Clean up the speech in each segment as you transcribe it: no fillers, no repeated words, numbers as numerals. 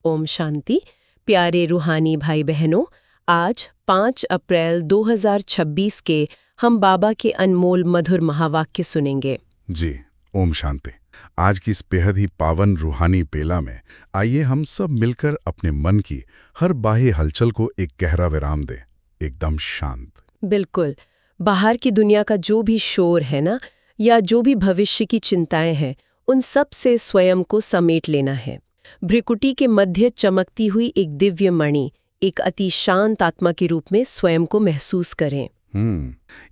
ओम शांति। प्यारे रूहानी भाई बहनों, आज 5 अप्रैल 2026 के हम बाबा के अनमोल मधुर महावाक्य सुनेंगे। जी, ओम शांति। आज की इस बेहद ही पावन रूहानी बेला में आइए हम सब मिलकर अपने मन की हर बाह्य हलचल को एक गहरा विराम दें, एकदम शांत। बिल्कुल, बाहर की दुनिया का जो भी शोर है ना, या जो भी भविष्य की चिंताएं हैं, उन सब से स्वयं को समेट लेना है। भ्रिकुटी के मध्य चमकती हुई एक दिव्य मणि, एक अति शांत आत्मा के रूप में स्वयं को महसूस करें।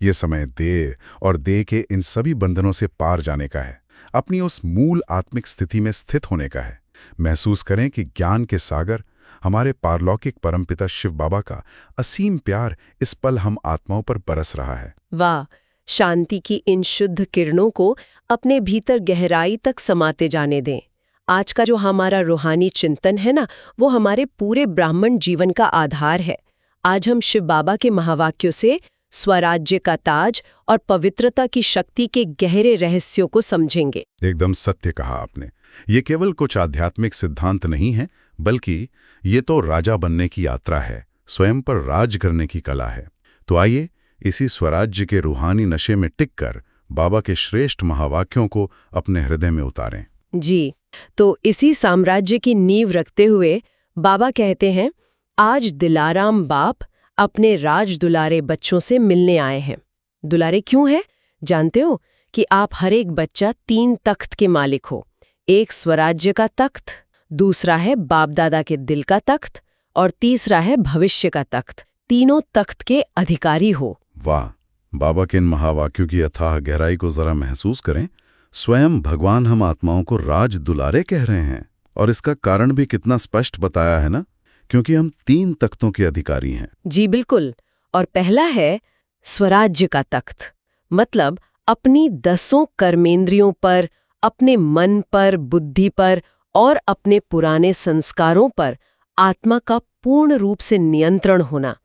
ये समय देह और देह के इन सभी बंधनों से पार जाने का है, अपनी उस मूल आत्मिक स्थिति में स्थित होने का है। महसूस करें कि ज्ञान के सागर हमारे पारलौकिक परमपिता शिव बाबा का असीम प्यार इस पल हम आत्माओं पर बरस रहा है। वाह, शांति की इन शुद्ध किरणों को अपने भीतर गहराई तक समाते जाने दें। आज का जो हमारा रूहानी चिंतन है ना, वो हमारे पूरे ब्राह्मण जीवन का आधार है। आज हम शिव बाबा के महावाक्यों से स्वराज्य का ताज और पवित्रता की शक्ति के गहरे रहस्यों को समझेंगे। एकदम सत्य कहा आपने। ये केवल कुछ आध्यात्मिक सिद्धांत नहीं है, बल्कि ये तो राजा बनने की यात्रा है, स्वयं पर राज करने की कला है। तो आइए इसी स्वराज्य के रूहानी नशे में टिककर बाबा के श्रेष्ठ महावाक्यों को अपने हृदय में उतारें। जी, तो इसी साम्राज्य की नींव रखते हुए बाबा कहते हैं, आज दिलाराम बाप अपने राज दुलारे बच्चों से मिलने आए हैं। दुलारे क्यों हैं? जानते हो कि आप हर एक बच्चा 3 तख्त के मालिक हो। एक स्वराज्य का तख्त, दूसरा है बाप दादा के दिल का तख्त, और तीसरा है भविष्य का तख्त। तीनों तख्त के अधिकारी हो। वाह, बाबा के इन महावाक्यों की अथाह गहराई को जरा महसूस करें। स्वयं भगवान हम आत्माओं को राज दुलारे कह रहे हैं, और इसका कारण भी कितना स्पष्ट बताया है ना, क्योंकि हम 3 तख्तों के अधिकारी हैं। जी बिल्कुल। और पहला है स्वराज्य का तख्त, मतलब अपनी 10 कर्मेंद्रियों पर, अपने मन पर, बुद्धि पर और अपने पुराने संस्कारों पर आत्मा का पूर्ण रूप से नियंत्रण होना।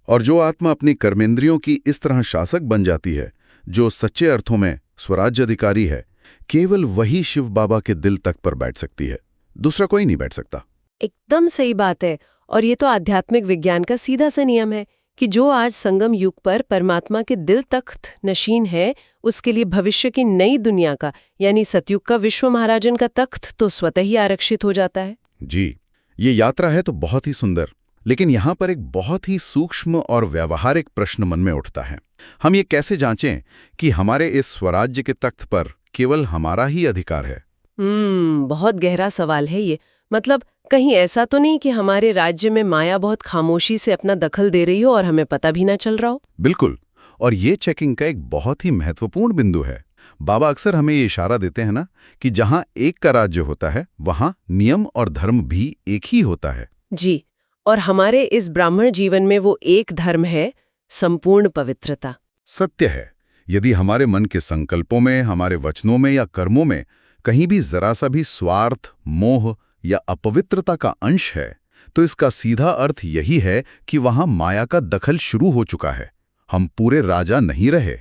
और जो आत्मा अपनी कर्मेंद्रियों की इस तरह शासक बन जाती है, जो सच्चे अर्थों में स्वराज्य अधिकारी है, केवल वही शिव बाबा के दिल तक पर बैठ सकती है, दूसरा कोई नहीं बैठ सकता। एकदम सही बात है। और ये तो आध्यात्मिक विज्ञान का सीधा सा नियम है कि जो आज संगम युग पर परमात्मा के दिल तख्त नशीन है, उसके लिए भविष्य की नई दुनिया का यानी सतयुग का विश्व महाराजन का तख्त तो स्वतः ही आरक्षित हो जाता है। जी, ये यात्रा है तो बहुत ही सुंदर, लेकिन यहाँ पर एक बहुत ही सूक्ष्म और व्यावहारिक प्रश्न मन में उठता है। हम ये कैसे जांचें कि हमारे इस स्वराज्य के तख्त पर केवल हमारा ही अधिकार है? बहुत गहरा सवाल है ये। मतलब कहीं ऐसा तो नहीं कि हमारे राज्य में माया बहुत खामोशी से अपना दखल दे रही हो और हमें पता भी ना चल रहा हो? बिल्कुल, और ये चेकिंग का एक बहुत ही महत्वपूर्ण बिंदु है। बाबा अक्सर हमें ये इशारा देते हैं ना कि जहां एक का राज्य होता है, वहां नियम और धर्म भी एक ही होता है। जी, और हमारे इस ब्राह्मण जीवन में वो एक धर्म है, संपूर्ण पवित्रता। सत्य है, यदि हमारे मन के संकल्पों में, हमारे वचनों में या कर्मों में कहीं भी जरा सा भी स्वार्थ, मोह या अपवित्रता का अंश है, तो इसका सीधा अर्थ यही है कि वहां माया का दखल शुरू हो चुका है। हम पूरे राजा नहीं रहे।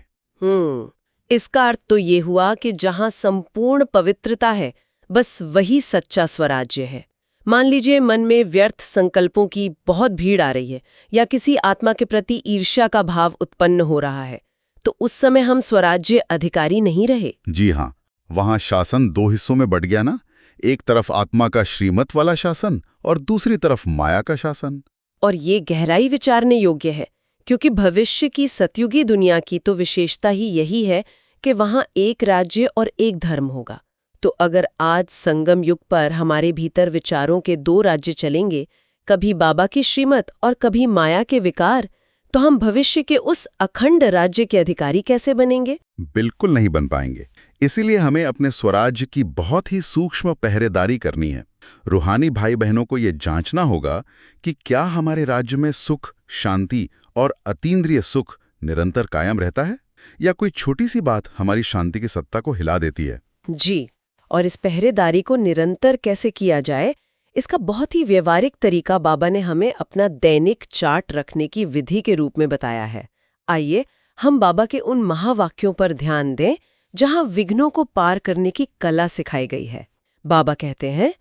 इसका अर्थ तो ये हुआ कि जहां संपूर्ण पवित्रता है, बस वही सच्चा स्वराज्य है। मान लीजिए मन में व्यर्थ संकल्पों की बहुत भीड़ आ रही है, या किसी आत्मा के प्रति ईर्ष्या का भाव उत्पन्न हो रहा है, तो उस समय हम स्वराज्य अधिकारी नहीं रहे। जी हाँ, वहां शासन 2 हिस्सों में बट गया ना, एक तरफ आत्मा का श्रीमत वाला शासन और दूसरी तरफ माया का शासन। और ये गहराई विचारने योग्य है, क्योंकि भविष्य की सतयुगी दुनिया की तो विशेषता ही यही है कि वहां एक राज्य और एक धर्म होगा। तो अगर आज संगम युग पर हमारे भीतर विचारों के 2 राज्य चलेंगे, कभी बाबा की श्रीमत और कभी माया के विकार, तो हम भविष्य के उस अखंड राज्य के अधिकारी कैसे बनेंगे? बिल्कुल नहीं बन पाएंगे। इसीलिए हमें अपने स्वराज्य की बहुत ही सूक्ष्म पहरेदारी करनी है। रूहानी भाई बहनों को ये जांचना होगा कि क्या हमारे राज्य में सुख, शांति और अतीन्द्रिय सुख निरंतर कायम रहता है, या कोई छोटी सी बात हमारी शांति की सत्ता को हिला देती है। जी, और इस पहरेदारी को निरंतर कैसे किया जाए, इसका बहुत ही व्यवहारिक तरीका बाबा ने हमें अपना दैनिक चार्ट रखने की विधि के रूप में बताया है। आइए हम बाबा के उन महावाक्यों पर ध्यान दें जहां विघ्नों को पार करने की कला सिखाई गई है। बाबा कहते हैं,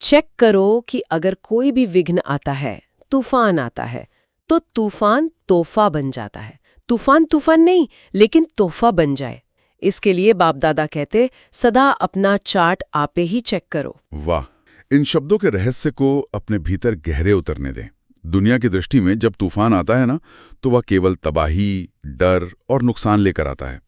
चेक करो कि अगर कोई भी विघ्न आता है, तूफान आता है, तो तूफान तोहफा बन जाता है। तूफान तूफान नहीं, लेकिन तोहफा बन जाए। इसके लिए बाप दादा कहते, सदा अपना चार्ट आपे ही चेक करो। वाह, इन शब्दों के रहस्य को अपने भीतर गहरे उतरने दें। दुनिया की दृष्टि में जब तूफान आता है ना, तो वह केवल तबाही, डर और नुकसान लेकर आता है।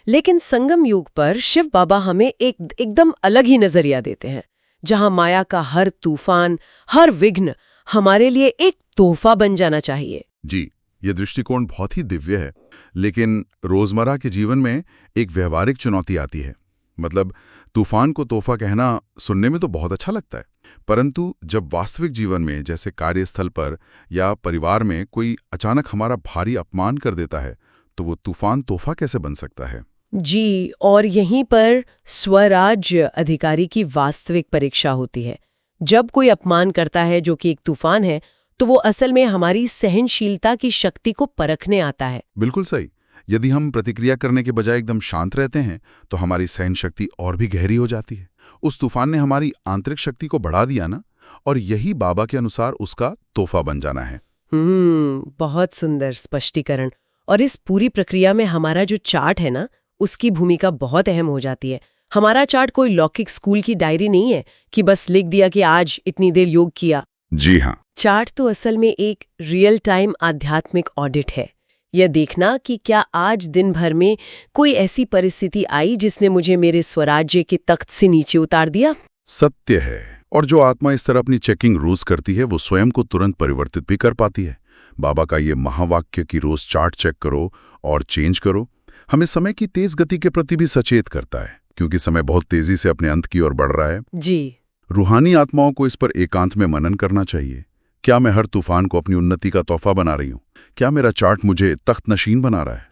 लेकिन संगम युग पर शिव बाबा हमें एकदम अलग ही नजरिया देते हैं, जहां माया का हर तूफान, हर विघ्न हमारे लिए एक तोहफा बन जाना चाहिए। जी, ये दृष्टिकोण बहुत ही दिव्य है, लेकिन रोजमर्रा के जीवन में एक व्यवहारिक चुनौती आती है। मतलब तूफान को तोहफा कहना सुनने में तो बहुत अच्छा लगता है, परंतु जब वास्तविक जीवन में, जैसे कार्यस्थल पर या परिवार में, कोई अचानक हमारा भारी अपमान कर देता है, तो वो तूफान तोहफा कैसे बन सकता है? जी, और यहीं पर स्वराज्य अधिकारी की वास्तविक परीक्षा होती है। जब कोई अपमान करता है जो कि एक तूफान है, तो वो असल में हमारी सहनशीलता की शक्ति को परखने आता है। बिल्कुल सही। यदि हम प्रतिक्रिया करने के बजाय एकदम शांत रहते हैं, तो हमारी सहन शक्ति और भी गहरी हो जाती है। उस तूफान ने हमारी आंतरिक शक्ति को बढ़ा दिया ना, और यही बाबा के अनुसार उसका तोहफा बन जाना है। बहुत सुंदर स्पष्टीकरण। और इस पूरी प्रक्रिया में हमारा जो चार्ट है ना, उसकी भूमिका बहुत अहम हो जाती है। हमारा चार्ट कोई लौकिक स्कूल की डायरी नहीं है कि बस लिख दिया कि आज इतनी देर योग किया। जी हाँ, चार्ट तो असल में एक रियल टाइम आध्यात्मिक ऑडिट है। यह देखना कि क्या आज दिन भर में कोई ऐसी परिस्थिति आई जिसने मुझे मेरे स्वराज्य के तख्त से नीचे उतार दिया। सत्य है। और जो आत्मा इस तरह अपनी चेकिंग रोज करती है, वो स्वयं को तुरंत परिवर्तित भी कर पाती है। बाबा का ये महावाक्य कि रोज चार्ट चेक करो और चेंज करो, हमें समय की तेज गति के प्रति भी सचेत करता है, क्योंकि समय बहुत तेजी से अपने अंत की ओर बढ़ रहा है। जी, रूहानी आत्माओं को इस पर एकांत में मनन करना चाहिए। क्या मैं हर तूफान को अपनी उन्नति का तोहफा बना रही हूँ? क्या मेरा चार्ट मुझे तख्त नशीन बना रहा है?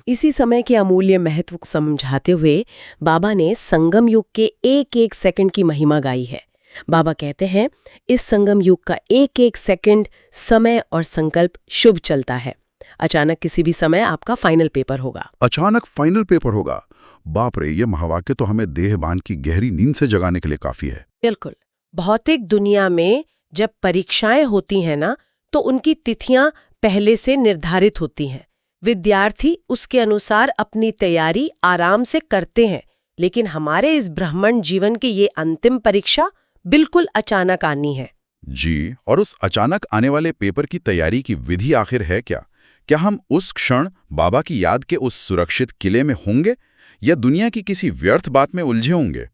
इसी समय के अमूल्य महत्व को समझाते हुए बाबा ने संगम युग के एक एक सेकंड की महिमा गाई है। बाबा कहते हैं, इस संगम युग का एक एक सेकंड समय और संकल्प शुभ चलता है। अचानक किसी भी समय आपका फाइनल पेपर होगा। अचानक फाइनल पेपर होगा? बाप रे, ये महावाक्य तो हमें देहबान की गहरी नींद से जगाने के लिए काफी है। बिल्कुल। भौतिक दुनिया में जब परीक्षाएं होती हैं ना, तो उनकी तिथियां पहले से निर्धारित होती हैं। विद्यार्थी उसके अनुसार अपनी तैयारी आराम से करते हैं। लेकिन हमारे इस ब्रह्मांड जीवन की ये अंतिम परीक्षा बिल्कुल अचानक आनी है। जी, और उस अचानक आने वाले पेपर की तैयारी की विधि आखिर है क्या? क्या हम उस क्षण बाबा की याद के उस सुरक्षित किले में होंगे, या दुनिया की किसी व्यर्थ बात में उलझे होंगे?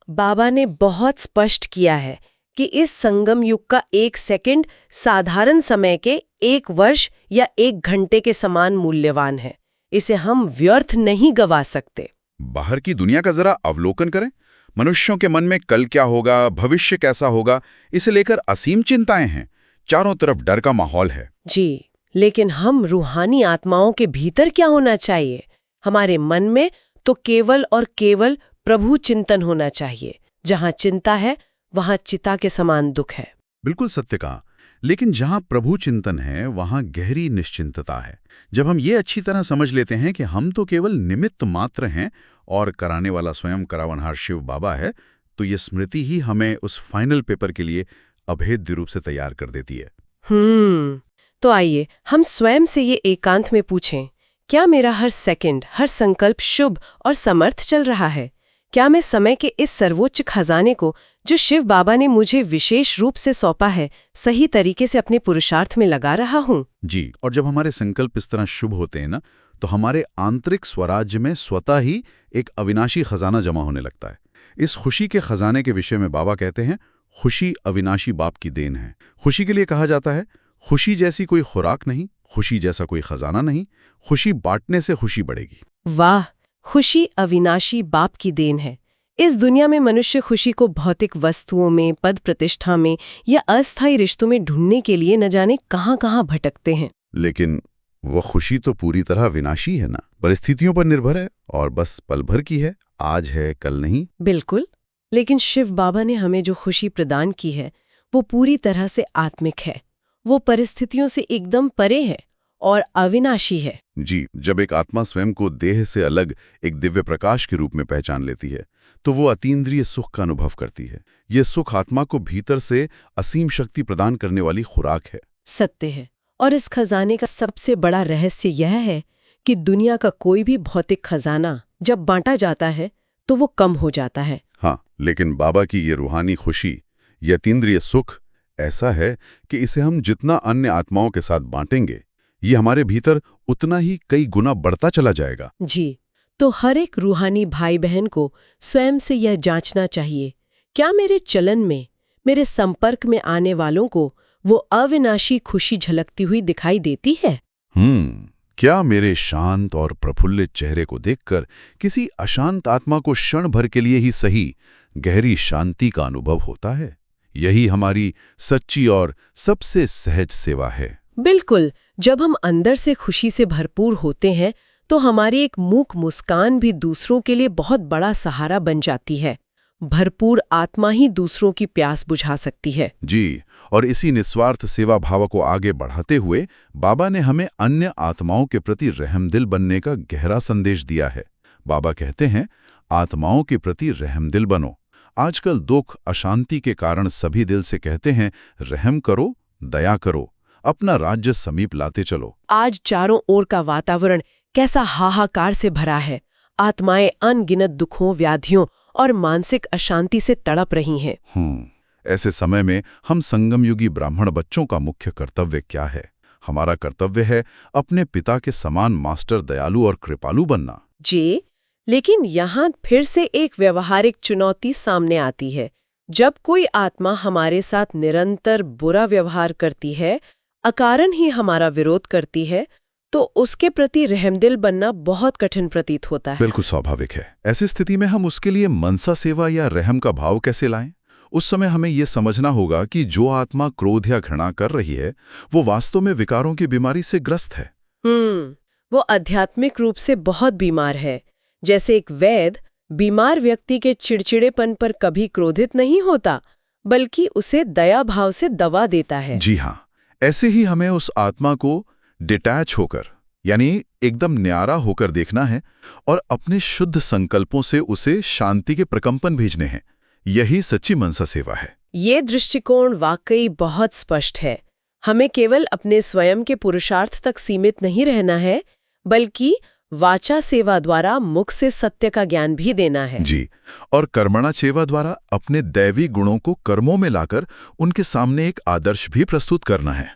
बाबा ने बहुत स्पष्ट किया है कि इस संगम युग का एक सेकंड साधारण समय के 1 वर्ष या 1 घंटे के समान मूल्यवान है। इसे हम व्यर्थ नहीं गवा सकते। बाहर की दुनिया का जरा अवलोकन करें। मनुष्यों के मन में कल क्या होगा, भविष्य कैसा होगा, इसे लेकर असीम चिंताएं हैं। चारों तरफ डर का माहौल है। जी, लेकिन हम रूहानी आत्माओं के भीतर क्या होना चाहिए? हमारे मन में तो केवल और केवल प्रभु चिंतन होना चाहिए। जहां चिंता है, वहां चिता के समान दुख है। बिल्कुल सत्य कहा। लेकिन जहां प्रभु चिंतन है, वहां गहरी निश्चिंतता है। जब हम ये अच्छी तरह समझ लेते हैं कि हम तो केवल निमित्त मात्र हैं और कराने वाला स्वयं करावनहार शिव बाबा है, तो ये स्मृति ही हमें उस फाइनल पेपर के लिए अभेद्य रूप से तैयार कर देती है। तो आइए हम स्वयं से ये एकांत में पूछें, क्या मेरा हर सेकंड, हर संकल्प शुभ और समर्थ चल रहा है? क्या मैं समय के इस सर्वोच्च खजाने को, जो शिव बाबा ने मुझे विशेष रूप से सौंपा है, सही तरीके से अपने पुरुषार्थ में लगा रहा हूँ? जी, और जब हमारे संकल्प इस तरह शुभ होते हैं ना, तो हमारे आंतरिक स्वराज्य में स्वतः ही एक अविनाशी खजाना जमा होने लगता है। इस खुशी के खजाने के विषय में बाबा कहते हैं, खुशी अविनाशी बाप की देन है। खुशी के लिए कहा जाता है, खुशी जैसी कोई खुराक नहीं, खुशी जैसा कोई खजाना नहीं, खुशी बांटने से खुशी बढ़ेगी। वाह, खुशी अविनाशी बाप की देन है। इस दुनिया में मनुष्य खुशी को भौतिक वस्तुओं में, पद प्रतिष्ठा में या अस्थायी रिश्तों में ढूंढने के लिए न जाने कहां-कहां भटकते हैं। लेकिन वह खुशी तो पूरी तरह विनाशी है ना, परिस्थितियों पर निर्भर है और बस पल भर की है, आज है कल नहीं। बिल्कुल, लेकिन शिव बाबा ने हमें जो खुशी प्रदान की है, वो पूरी तरह से आत्मिक है। वो परिस्थितियों से एकदम परे है और अविनाशी है। जी, जब एक आत्मा स्वयं को देह से अलग एक दिव्य प्रकाश के रूप में पहचान लेती है तो वो अतीन्द्रिय सुख का अनुभव करती है। ये सुख आत्मा को भीतर से असीम शक्ति प्रदान करने वाली खुराक है। सत्य है। और इस खजाने का सबसे बड़ा रहस्य यह है कि दुनिया का कोई भी भौतिक खजाना जब बांटा जाता है तो वो कम हो जाता है। हाँ, लेकिन बाबा की ये रूहानी खुशी, ये अतीन्द्रिय सुख ऐसा है कि इसे हम जितना अन्य आत्माओं के साथ बांटेंगे, ये हमारे भीतर उतना ही कई गुना बढ़ता चला जाएगा। जी, तो हर एक रूहानी भाई बहन को स्वयं से यह जांचना चाहिए, क्या मेरे चलन में, मेरे संपर्क में आने वालों को वो अविनाशी खुशी झलकती हुई दिखाई देती है? क्या मेरे शांत और प्रफुल्लित चेहरे को देखकर किसी अशांत आत्मा को क्षण भर के लिए ही सही गहरी शांति का अनुभव होता है? यही हमारी सच्ची और सबसे सहज सेवा है। बिल्कुल, जब हम अंदर से खुशी से भरपूर होते हैं तो हमारी एक मूक मुस्कान भी दूसरों के लिए बहुत बड़ा सहारा बन जाती है। भरपूर आत्मा ही दूसरों की प्यास बुझा सकती है। जी, और इसी निस्वार्थ सेवा भाव को आगे बढ़ाते हुए बाबा ने हमें अन्य आत्माओं के प्रति रहमदिल बनने का गहरा संदेश दिया है। बाबा कहते हैं, आत्माओं के प्रति रहमदिल बनो। आजकल दुख, अशांति के कारण सभी दिल से कहते हैं, रहम करो, दया करो, अपना राज्य समीप लाते चलो। आज चारों ओर का वातावरण कैसा हाहाकार से भरा है। आत्माएं अनगिनत दुखों, व्याधियों और मानसिक अशांति से तड़प रही हैं। ऐसे समय में हम संगमयुगी ब्राह्मण बच्चों का मुख्य कर्तव्य क्या है? हमारा कर्तव्य है अपने पिता के समान मास्टर दयालु और कृपालु बनना। जी, लेकिन यहाँ फिर से एक व्यवहारिक चुनौती सामने आती है। जब कोई आत्मा हमारे साथ निरंतर बुरा व्यवहार करती है, अकारण ही हमारा विरोध करती है, तो उसके प्रति रहमदिल बनना बहुत कठिन प्रतीत होता है। बिल्कुल स्वाभाविक है। ऐसी स्थिति में हम उसके लिए मनसा सेवा या रहम का भाव कैसे लाएं? उस समय हमें यह समझना होगा कि जो आत्मा क्रोध या घृणा कर रही है वो वास्तव में विकारों की बीमारी से ग्रस्त है। वो आध्यात्मिक रूप से बहुत बीमार है। जैसे एक वैद्य बीमार व्यक्ति के चिड़चिड़ेपन पर कभी क्रोधित नहीं होता, बल्कि उसे दया भाव से दवा देता है। जी हाँ, ऐसे ही हमें उस आत्मा को डिटैच होकर, यानी एकदम न्यारा होकर देखना है और अपने शुद्ध संकल्पों से उसे शांति के प्रकंपन भेजने हैं। यही सच्ची मनसा सेवा है। ये दृष्टिकोण वाकई बहुत स्पष्ट है। हमें केवल अपने स्वयं के पुरुषार्थ तक सीमित नहीं रहना है, बल्कि वाचा सेवा द्वारा मुख से सत्य का ज्ञान भी देना है। जी, और कर्मणा सेवा द्वारा अपने दैवी गुणों को कर्मों में लाकर उनके सामने एक आदर्श भी प्रस्तुत करना है।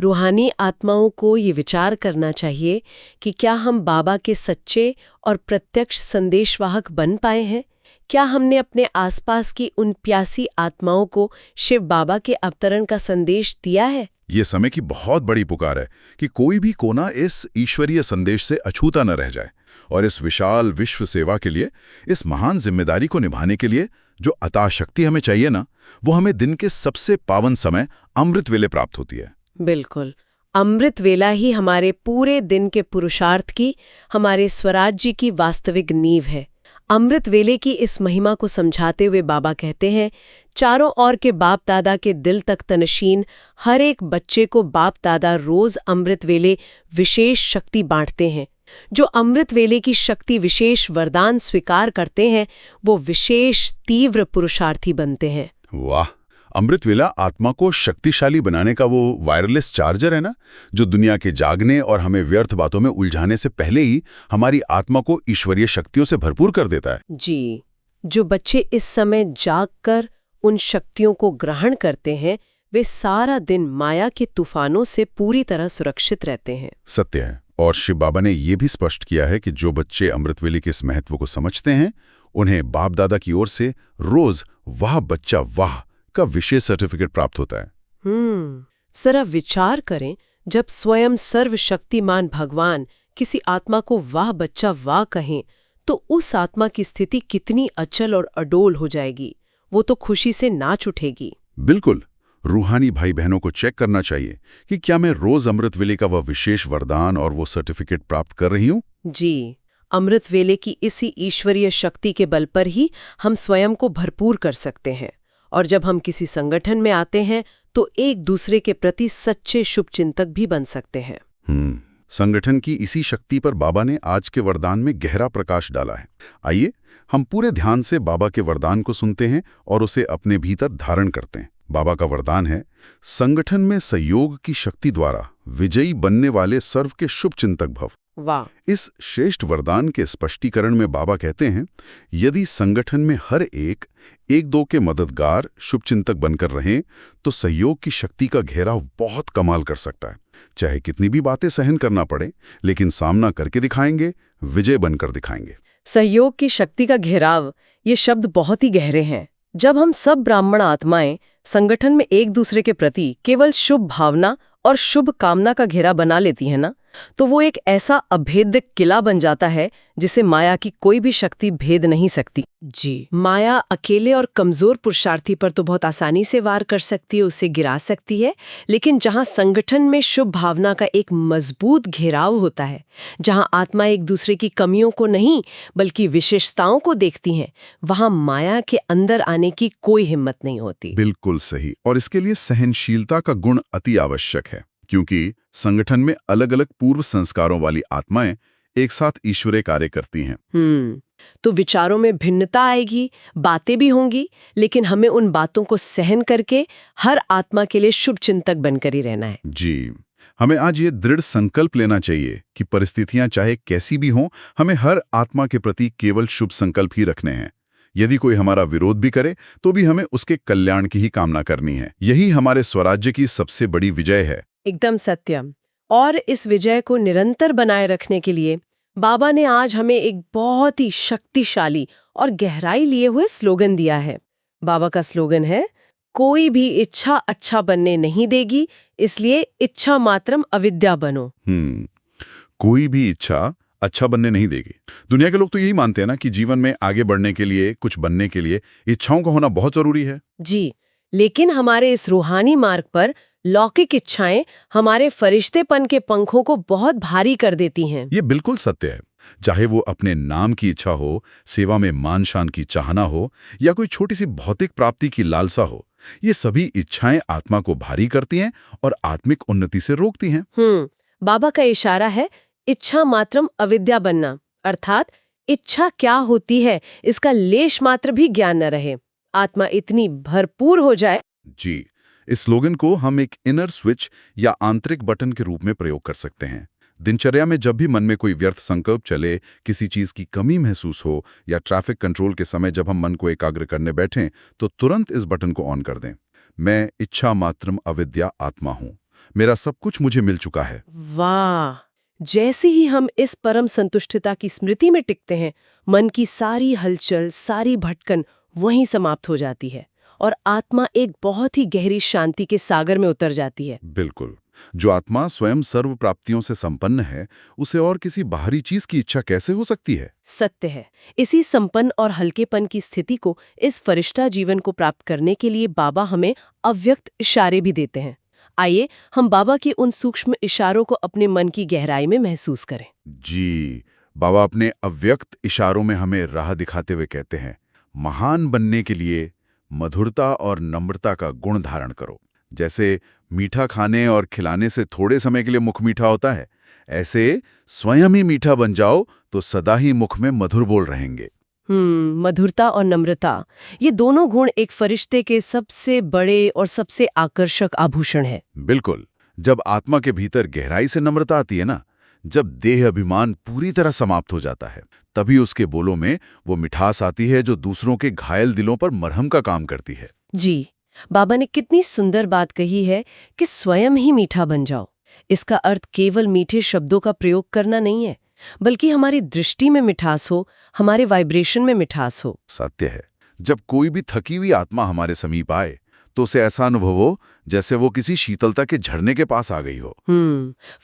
रूहानी आत्माओं को ये विचार करना चाहिए कि क्या हम बाबा के सच्चे और प्रत्यक्ष संदेशवाहक बन पाए हैं? क्या हमने अपने आसपास की उन प्यासी आत्माओं को शिव बाबा के अवतरण का संदेश दिया है? ये समय की बहुत बड़ी पुकार है कि कोई भी कोना इस ईश्वरीय संदेश से अछूता न रह जाए। और इस विशाल विश्व सेवा के लिए, इस महान जिम्मेदारी को निभाने के लिए जो अतः शक्ति हमें चाहिए ना, वो हमें दिन के सबसे पावन समय अमृत वेले प्राप्त होती है। बिल्कुल, अमृत वेला ही हमारे पूरे दिन के पुरुषार्थ की, हमारे स्वराज्य की वास्तविक नींव है। अमृत वेले की इस महिमा को समझाते हुए बाबा कहते हैं, चारों ओर के बाप दादा के दिल तक तनशीन हर एक बच्चे को बाप दादा रोज अमृत वेले विशेष शक्ति बांटते हैं। जो अमृत वेले की शक्ति विशेष वरदान स्वीकार करते हैं, वो विशेष तीव्र पुरुषार्थी बनते हैं। वाह! अमृत वेला आत्मा को शक्तिशाली बनाने का वो वायरलेस चार्जर है ना, जो दुनिया के जागने और हमें व्यर्थ बातों में उलझाने से पहले ही हमारी आत्मा को ईश्वरीय शक्तियों से भरपूर कर देता है। जी, जो बच्चे इस समय जागकर उन शक्तियों को ग्रहण करते हैं, वे सारा दिन माया के तूफानों से पूरी तरह सुरक्षित रहते हैं। सत्य है। और शिव बाबा ने यह भी स्पष्ट किया है कि जो बच्चे अमृत वेले के इस महत्व को समझते हैं, उन्हें बाप दादा की ओर से रोज वाह बच्चा वाह का विशेष सर्टिफिकेट प्राप्त होता है। जरा विचार करें, जब स्वयं सर्वशक्तिमान भगवान किसी आत्मा को वाह बच्चा वाह कहें, तो उस आत्मा की स्थिति कितनी अचल और अडोल हो जाएगी। वो तो खुशी से नाच उठेगी। बिल्कुल। रूहानी भाई बहनों को चेक करना चाहिए कि क्या मैं रोज अमृत वेले का वह विशेष वरदान और वो सर्टिफिकेट प्राप्त कर रही हूँ। जी, अमृत वेले की इसी ईश्वरीय शक्ति के बल पर ही हम स्वयं को भरपूर कर सकते हैं। और जब हम किसी संगठन में आते हैं तो एक दूसरे के प्रति सच्चे शुभचिंतक भी बन सकते हैं। संगठन की इसी शक्ति पर बाबा ने आज के वरदान में गहरा प्रकाश डाला है। आइए हम पूरे ध्यान से बाबा के वरदान को सुनते हैं और उसे अपने भीतर धारण करते हैं। बाबा का वरदान है, संगठन में सहयोग की शक्ति द्वारा विजयी बनने वाले सर्व के शुभ चिंतक भव। वाह! इस श्रेष्ठ वरदान के स्पष्टीकरण में बाबा कहते हैं, यदि संगठन में हर एक दो के मददगार शुभचिंतक बनकर रहें तो सहयोग की शक्ति का घेराव बहुत कमाल कर सकता है। चाहे कितनी भी बातें सहन करना पड़े, लेकिन सामना करके दिखाएंगे, विजय बनकर दिखाएंगे। सहयोग की शक्ति का घेराव, ये शब्द बहुत ही गहरे हैं। जब हम सब ब्राह्मण आत्माएं संगठन में एक दूसरे के प्रति केवल शुभ भावना और शुभ कामना का घेरा बना लेती है ना, तो वो एक ऐसा अभेद्य किला बन जाता है जिसे माया की कोई भी शक्ति भेद नहीं सकती। जी, माया अकेले और कमजोर पुरुषार्थी पर तो बहुत आसानी से वार कर सकती है, उसे गिरा सकती है, लेकिन जहां संगठन में शुभ भावना का एक मजबूत घेराव होता है, जहां आत्मा एक दूसरे की कमियों को नहीं बल्कि विशेषताओं को देखती हैं, वहां माया के अंदर आने की कोई हिम्मत नहीं होती। बिल्कुल सही। और इसके लिए सहनशीलता का गुण अति आवश्यक है, क्योंकि संगठन में अलग अलग पूर्व संस्कारों वाली आत्माएं एक साथ ईश्वरीय कार्य करती हैं। तो विचारों में भिन्नता आएगी, बातें भी होंगी, लेकिन हमें उन बातों को सहन करके हर आत्मा के लिए शुभ चिंतक बनकर ही रहना है। जी, हमें आज ये दृढ़ संकल्प लेना चाहिए कि परिस्थितियां चाहे कैसी भी हों, हमें हर आत्मा के प्रति केवल शुभ संकल्प ही रखने हैं। यदि कोई हमारा विरोध भी करे तो भी हमें उसके कल्याण की ही कामना करनी है। यही हमारे स्वराज्य की सबसे बड़ी विजय है। एकदम सत्य। और इस विजय को निरंतर बनाए रखने के लिए बाबा ने आज हमें एक बहुत ही शक्तिशाली और गहराई लिए हुए स्लोगन दिया है। बाबा का स्लोगन है, कोई भी इच्छा अच्छा बनने नहीं देगी, इसलिए इच्छा मात्रम अविद्या बनो। कोई भी इच्छा अच्छा बनने नहीं देगी। दुनिया के लोग तो यही मानते हैं ना कि जीवन में आगे बढ़ने के लिए, कुछ बनने के लिए इच्छाओं का होना बहुत जरूरी है। जी, लेकिन हमारे इस रूहानी मार्ग पर लौकिक इच्छाएं हमारे फरिश्तेपन के पंखों को बहुत भारी कर देती हैं। ये बिल्कुल सत्य है। चाहे वो अपने नाम की इच्छा हो, सेवा में मान शान की चाहना हो, या कोई छोटी सी भौतिक प्राप्ति की लालसा हो, ये सभी इच्छाएं आत्मा को भारी करती हैं और आत्मिक उन्नति से रोकती हैं। बाबा का इशारा है, इच्छा मात्रम अविद्या बनना, अर्थात इच्छा क्या होती है इसका लेश मात्र भी ज्ञान न रहे, आत्मा इतनी भरपूर हो जाए। जी, इस स्लोगन को हम एक इनर स्विच या आंतरिक बटन के रूप में प्रयोग कर सकते हैं। दिनचर्या में जब भी मन में कोई व्यर्थ संकल्प चले, किसी चीज की कमी महसूस हो, या ट्रैफिक कंट्रोल के समय जब हम मन को एकाग्र करने बैठें, तो तुरंत इस बटन को ऑन कर दें। मैं इच्छा मात्रम अविद्या आत्मा हूं, मेरा सब कुछ मुझे मिल चुका है। वाह! जैसे ही हम इस परम संतुष्टता की स्मृति में टिकते हैं, मन की सारी हलचल, सारी भटकन वहीं समाप्त हो जाती है और आत्मा एक बहुत ही गहरी शांति के सागर में उतर जाती है। बिल्कुल। जो आत्मा स्वयं सर्व प्राप्तियों से संपन्न है, उसे और किसी बाहरी चीज की इच्छा कैसे हो सकती है? सत्य है। इसी संपन्न और हल्केपन की स्थिति को, इस फरिश्ता जीवन को प्राप्त करने के लिए बाबा हमें अव्यक्त इशारे भी देते हैं। आइए हम बाबा के उन सूक्ष्म इशारों को अपने मन की गहराई में महसूस करें। जी, बाबा अपने अव्यक्त इशारों में हमें राह दिखाते हुए कहते हैं, महान बनने के लिए मधुरता और नम्रता का गुण धारण करो। जैसे मीठा खाने और खिलाने से थोड़े समय के लिए मुख मीठा होता है, ऐसे स्वयं ही मीठा बन जाओ तो सदा ही मुख में मधुर बोल रहेंगे। मधुरता और नम्रता, ये दोनों गुण एक फरिश्ते के सबसे बड़े और सबसे आकर्षक आभूषण है। बिल्कुल। जब आत्मा के भीतर गहराई से नम्रता आती है ना, जब देह अभिमान पूरी तरह समाप्त हो जाता है, तभी उसके बोलों में वो मिठास आती है जो दूसरों के घायल दिलों पर मरहम का काम करती है। जी, बाबा ने कितनी सुंदर बात कही है कि स्वयं ही मीठा बन जाओ। इसका अर्थ केवल मीठे शब्दों का प्रयोग करना नहीं है, बल्कि हमारी दृष्टि में मिठास हो, हमारे वाइब्रेशन में मिठास हो। सत्य है। जब कोई भी थकी हुई आत्मा हमारे समीप आए तो उसे ऐसा अनुभव हो जैसे वो किसी शीतलता के झरने के पास आ गई हो।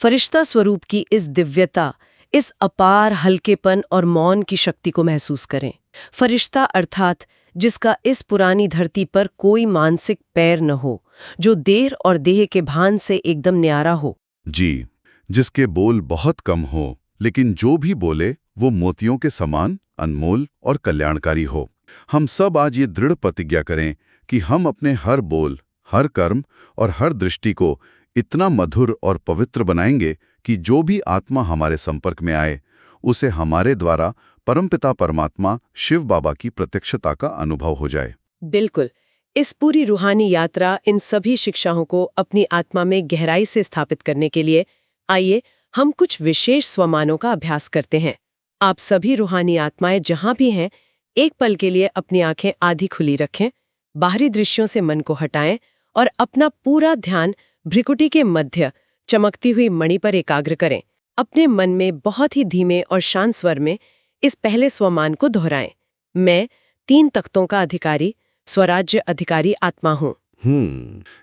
फरिश्ता स्वरूप की इस दिव्यता, इस अपार हल्केपन और मौन की शक्ति को महसूस करें। फरिश्ता अर्थात जिसका इस पुरानी धरती पर कोई मानसिक पैर न हो, जो देह और देह के भान से एकदम न्यारा हो। जी, जिसके बोल बहुत कम हो, लेकिन जो भी बोले वो मोतियों के समान अनमोल और कल्याणकारी हो। हम सब आज ये दृढ़ प्रतिज्ञा करें कि हम अपने हर बोल, हर कर्म और हर दृष्टि को इतना मधुर और पवित्र बनाएंगे कि जो भी आत्मा हमारे संपर्क में आए उसे हमारे द्वारा परमपिता परमात्मा शिव बाबा की प्रत्यक्षता का अनुभव हो जाए। बिल्कुल। इस पूरी रूहानी यात्रा इन सभी शिक्षाओं को अपनी आत्मा में गहराई से स्थापित करने के लिए आइए हम कुछ विशेष स्वमानों का अभ्यास करते हैं। आप सभी रूहानी आत्माएं जहां भी हैं, एक पल के लिए अपनी आंखें आधी खुली रखें, बाहरी दृश्यों से मन को हटाएं और अपना पूरा ध्यान भ्रिकुटी के मध्य चमकती हुई मणि पर एकाग्र करें। अपने मन में बहुत ही धीमे और शांत स्वर में इस पहले स्वमान को दोहराएं। मैं 3 तख्तों का अधिकारी, स्वराज्य अधिकारी आत्मा हूँ।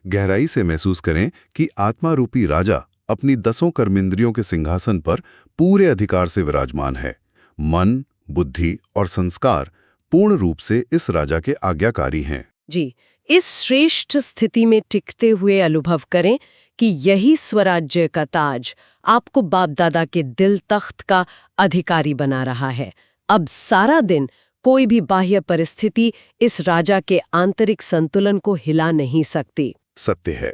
गहराई से महसूस करें कि आत्मा रूपी राजा अपनी 10 कर्मेंद्रियों के सिंहासन पर पूरे अधिकार से विराजमान है। मन, बुद्धि और संस्कार पूर्ण रूप से इस राजा के आज्ञाकारी हैं। जी, इस श्रेष्ठ स्थिति में टिकते हुए अनुभव करें कि यही स्वराज्य का ताज आपको बाप दादा के दिल तख्त का अधिकारी बना रहा है। अब सारा दिन कोई भी बाह्य परिस्थिति इस राजा के आंतरिक संतुलन को हिला नहीं सकती। सत्य है।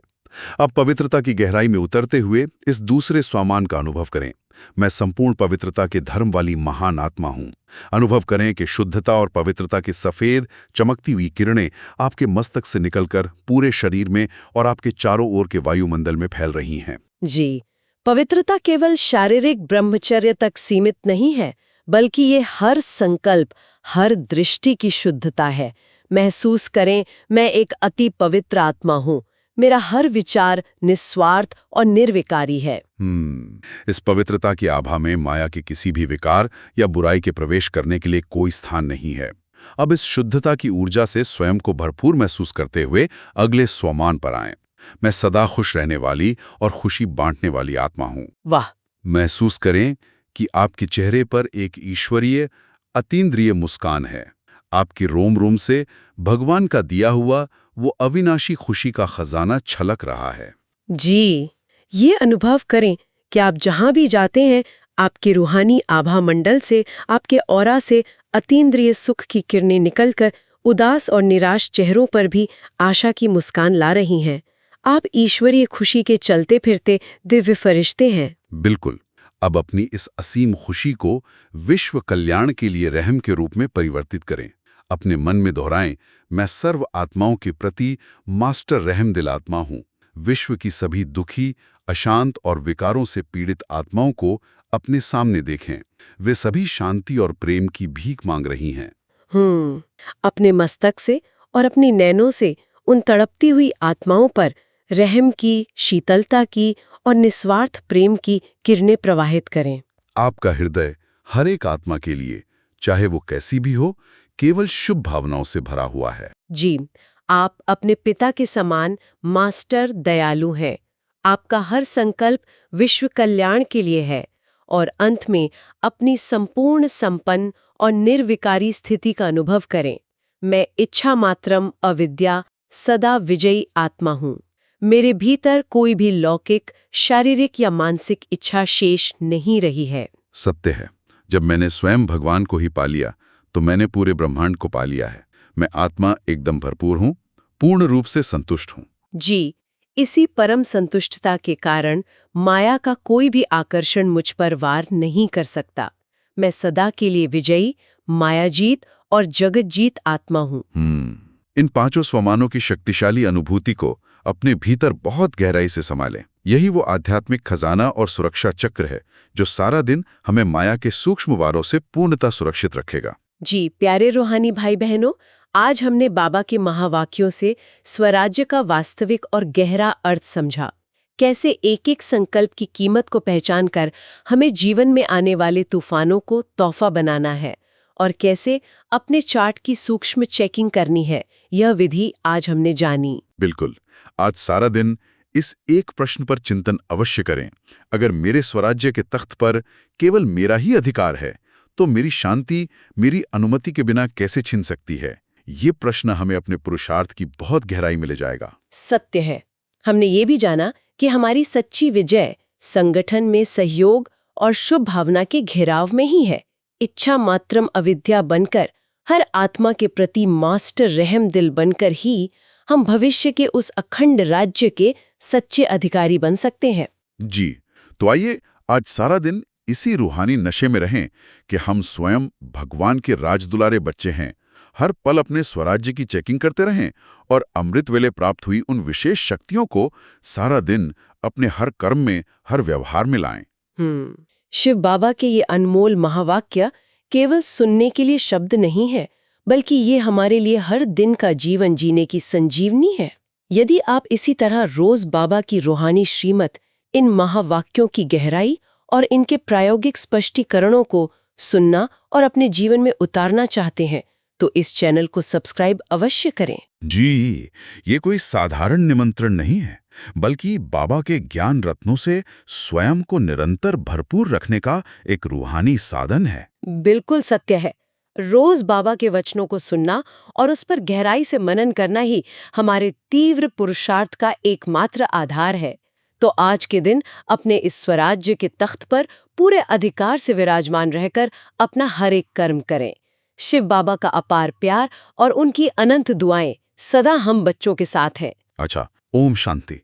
अब पवित्रता की गहराई में उतरते हुए इस दूसरे स्वामान का अनुभव करें। मैं संपूर्ण पवित्रता के धर्म वाली महान आत्मा हूं। अनुभव करें कि शुद्धता और पवित्रता की सफेद चमकती हुई किरणें आपके मस्तक से निकलकर पूरे शरीर में और आपके चारों ओर के वायुमंडल में फैल रही हैं। जी, पवित्रता केवल शारीरिक ब्रह्मचर्य तक सीमित नहीं है, बल्कि ये हर संकल्प, हर दृष्टि की शुद्धता है। महसूस करें, मैं एक अति पवित्र आत्मा हूँ। मेरा हर विचार निस्वार्थ और निर्विकारी है। इस पवित्रता की आभा में माया के किसी भी विकार या बुराई के प्रवेश करने के लिए कोई स्थान नहीं है। अब इस शुद्धता की ऊर्जा से स्वयं को भरपूर महसूस करते हुए अगले स्वमान पर आएं। मैं सदा खुश रहने वाली और खुशी बांटने वाली आत्मा हूँ। वाह! महसूस करें कि आपके चेहरे पर एक ईश्वरीय अतीन्द्रिय मुस्कान है। आपकी रोम रोम से भगवान का दिया हुआ वो अविनाशी खुशी का खजाना छलक रहा है। जी, ये अनुभव करें कि आप जहां भी जाते हैं, आपके रूहानी आभा मंडल से, आपके ऑरा से अतीन्द्रिय सुख की किरणें निकलकर उदास और निराश चेहरों पर भी आशा की मुस्कान ला रही हैं। आप ईश्वरीय खुशी के चलते फिरते दिव्य फरिश्ते हैं। बिल्कुल। अब अपनी इस असीम खुशी को विश्व कल्याण के लिए रहम के रूप में परिवर्तित करें। अपने मन में दोहराएं, मैं सर्व आत्माओं के प्रति मास्टर रहम दिल आत्मा हूँ। विश्व की सभी दुखी, अशांत और विकारों से पीड़ित आत्माओं को अपने सामने देखें। वे सभी शांति और प्रेम की भीख मांग रही हैं। अपने मस्तक से और अपनी नैनों से उन तड़पती हुई आत्माओं पर रहम की, शीतलता की और निस्वार्थ प्रेम की किरणें प्रवाहित करें। आपका हृदय हर एक आत्मा के लिए, चाहे वो कैसी भी हो, केवल शुभ भावनाओं से भरा हुआ है। जी, आप अपने पिता के समान मास्टर दयालु हैं। आपका हर संकल्प विश्व कल्याण के लिए है और अंत में अपनी संपूर्ण संपन्न और निर्विकारी स्थिति का अनुभव करें। मैं इच्छा मात्रम अविद्या सदा विजयी आत्मा हूँ। मेरे भीतर कोई भी लौकिक, शारीरिक या मानसिक इच्छा शेष नहीं रही है। सत्य है। जब मैंने स्वयं भगवान को ही पा लिया तो मैंने पूरे ब्रह्मांड को पा लिया है। मैं आत्मा एकदम भरपूर हूँ, पूर्ण रूप से संतुष्ट हूँ। जी, इसी परम संतुष्टता के कारण माया का कोई भी आकर्षण मुझ पर वार नहीं कर सकता। मैं सदा के लिए विजयी, मायाजीत और जगतजीत आत्मा हूँ। इन 5 स्वमानों की शक्तिशाली अनुभूति को अपने भीतर बहुत गहराई से संभालें। यही वो आध्यात्मिक खजाना और सुरक्षा चक्र है जो सारा दिन हमें माया के सूक्ष्म वारों से पूर्णतः सुरक्षित रखेगा। जी, प्यारे रूहानी भाई बहनों, आज हमने बाबा के महावाक्यों से स्वराज्य का वास्तविक और गहरा अर्थ समझा। कैसे एक एक संकल्प की कीमत को पहचान कर हमें जीवन में आने वाले तूफानों को तोहफा बनाना है और कैसे अपने चार्ट की सूक्ष्म चेकिंग करनी है, यह विधि आज हमने जानी। बिल्कुल। आज सारा दिन इस एक प्रश्न पर चिंतन अवश्य करें। अगर मेरे स्वराज्य के तख्त पर केवल मेरा ही अधिकार है तो मेरी शांति मेरी अनुमति के बिना कैसे छिन सकती है? ये प्रश्न हमें अपने पुरुषार्थ की बहुत गहराई में ले जाएगा। सत्य है। हमने ये भी जाना कि हमारी सच्ची विजय संगठन में सहयोग और शुभ भावना के घेराव में ही है। इच्छा मात्रम अविद्या बनकर, हर आत्मा के प्रति मास्टर रहम दिल बनकर ही हम भविष्य के उस अखंड राज्य के सच्चे अधिकारी बन सकते हैं। जी, तो आइए आज सारा दिन इसी रूहानी नशे में रहें कि हम स्वयं भगवान के राजदुलारे बच्चे हैं, हर पल अपने स्वराज्य की चेकिंग करते रहें और अमृत वेले प्राप्त हुई उन विशेष शक्तियों को सारा दिन अपने हर कर्म में, हर व्यवहार में लाएं। शिव बाबा के ये अनमोल महावाक्य केवल सुनने के लिए शब्द नहीं है, बल्कि ये हमारे लिए हर दिन का जीवन जीने की संजीवनी है। यदि आप इसी तरह रोज बाबा की रूहानी श्रीमत, इन महावाक्यों की गहराई और इनके प्रायोगिक स्पष्टीकरणों को सुनना और अपने जीवन में उतारना चाहते हैं, तो इस चैनल को सब्सक्राइब अवश्य करें। जी, ये कोई साधारण निमंत्रण नहीं है, बल्कि बाबा के ज्ञान रत्नों से स्वयं को निरंतर भरपूर रखने का एक रूहानी साधन है। बिल्कुल सत्य है। रोज बाबा के वचनों को सुनना और उस पर गहराई से मनन करना ही हमारे तीव्र पुरुषार्थ का एकमात्र आधार है। तो आज के दिन अपने इस स्वराज्य के तख्त पर पूरे अधिकार से विराजमान रहकर अपना हर एक कर्म करें। शिव बाबा का अपार प्यार और उनकी अनंत दुआएं सदा हम बच्चों के साथ है। अच्छा, ओम शांति।